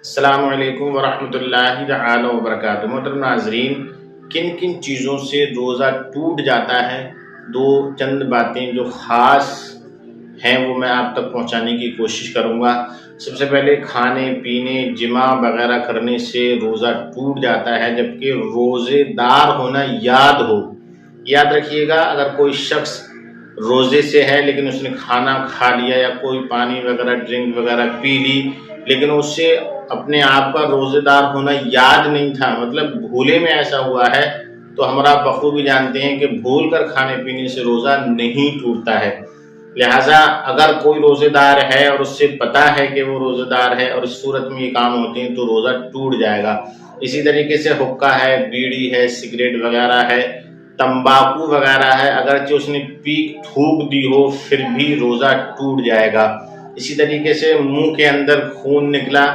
السلام علیکم ورحمۃ اللہ تعالی وبرکاتہ۔ محترم ناظرین، کن کن چیزوں سے روزہ ٹوٹ جاتا ہے، دو چند باتیں جو خاص ہیں وہ میں آپ تک پہنچانے کی کوشش کروں گا۔ سب سے پہلے کھانے پینے جماع وغیرہ کرنے سے روزہ ٹوٹ جاتا ہے، جبکہ روزے دار ہونا یاد رکھیے گا۔ اگر کوئی شخص روزے سے ہے لیکن اس نے کھانا کھا لیا یا کوئی پانی وغیرہ ڈرنک وغیرہ پی لی، لیکن اس سے اپنے آپ کا روزے دار ہونا یاد نہیں تھا، مطلب بھولے میں ایسا ہوا ہے، تو ہمارا بخوبی جانتے ہیں کہ بھول کر کھانے پینے سے روزہ نہیں ٹوٹتا ہے۔ لہٰذا اگر کوئی روزے دار ہے اور اس سے پتا ہے کہ وہ روزے دار ہے اور اس صورت میں یہ کام ہوتے ہیں تو روزہ ٹوٹ جائے گا۔ اسی طریقے سے حقہ ہے، بیڑی ہے، سگریٹ وغیرہ ہے، تمباکو وغیرہ ہے، اگرچہ اس نے پی تھوک دی ہو پھر بھی روزہ ٹوٹ جائے گا۔ اسی طریقے سے منہ کے اندر خون نکلا،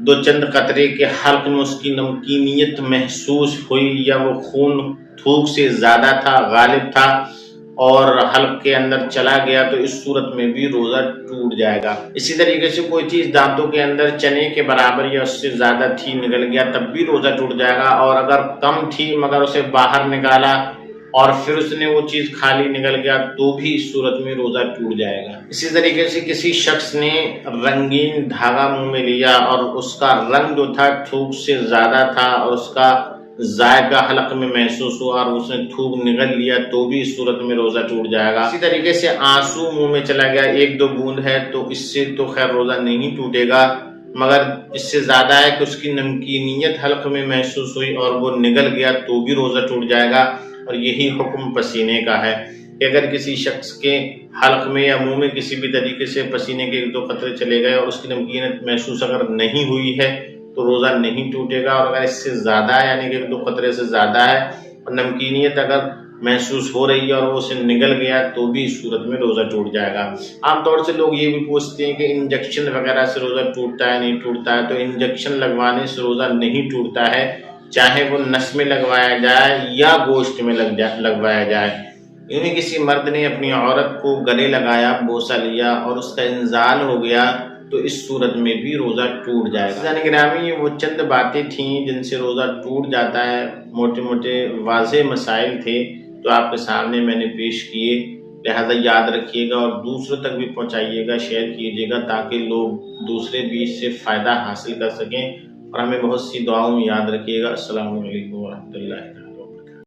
دو چند قطرے کے حلق میں اس کی نمکینیت محسوس ہوئی یا وہ خون تھوک سے زیادہ تھا، غالب تھا اور حلق کے اندر چلا گیا، تو اس صورت میں بھی روزہ ٹوٹ جائے گا۔ اسی طریقے سے کوئی چیز دانتوں کے اندر چنے کے برابر یا اس سے زیادہ تھی، نکل گیا، تب بھی روزہ ٹوٹ جائے گا۔ اور اگر کم تھی مگر اسے باہر نکالا اور پھر اس نے وہ چیز کھا لی، نکل گیا، تو بھی اس صورت میں روزہ ٹوٹ جائے گا۔ اسی طریقے سے کسی شخص نے رنگین دھاگا منہ میں لیا اور اس کا رنگ جو تھا تھوک سے زیادہ تھا اور اس کا ذائقہ حلق میں محسوس ہوا اور اس نے تھوک نگل لیا، تو بھی اس صورت میں روزہ ٹوٹ جائے گا۔ اسی طریقے سے آنسو منہ میں چلا گیا، ایک دو بوند ہے، تو اس سے تو خیر روزہ نہیں ٹوٹے گا، مگر اس سے زیادہ ہے کہ اس کی نمکینیت حلق میں محسوس ہوئی اور وہ نگل گیا، تو بھی روزہ ٹوٹ جائے گا۔ اور یہی حکم پسینے کا ہے کہ اگر کسی شخص کے حلق میں یا منہ میں کسی بھی طریقے سے پسینے کے ایک دو قطرے چلے گئے اور اس کی نمکینیت محسوس اگر نہیں ہوئی ہے تو روزہ نہیں ٹوٹے گا، اور اگر اس سے زیادہ ہے یعنی کہ ایک دو قطرے سے زیادہ ہے اور نمکینیت اگر محسوس ہو رہی ہے اور وہ اسے نگل گیا، تو بھی اس صورت میں روزہ ٹوٹ جائے گا۔ عام طور سے لوگ یہ بھی پوچھتے ہیں کہ انجیکشن وغیرہ سے روزہ ٹوٹتا ہے نہیں ٹوٹتا ہے، تو انجیکشن لگوانے سے روزہ نہیں ٹوٹتا ہے، چاہے وہ نس میں لگوایا جائے یا گوشت میں لگوایا جائے۔ یعنی کسی مرد نے اپنی عورت کو گلے لگایا، بوسہ لیا اور اس کا انزال ہو گیا، تو اس صورت میں بھی روزہ ٹوٹ جائے گا۔ یعنی گرامی، یہ وہ چند باتیں تھیں جن سے روزہ ٹوٹ جاتا ہے، موٹے موٹے واضح مسائل تھے تو آپ کے سامنے میں نے پیش کیے، لہذا یاد رکھیے گا اور دوسروں تک بھی پہنچائیے گا، شیئر کیجیے گا، تاکہ لوگ دوسرے بھی اس سے فائدہ حاصل کر سکیں، اور ہمیں بہت سی دعاؤں میں یاد رکھیے گا۔ السلام علیکم ورحمۃ اللہ۔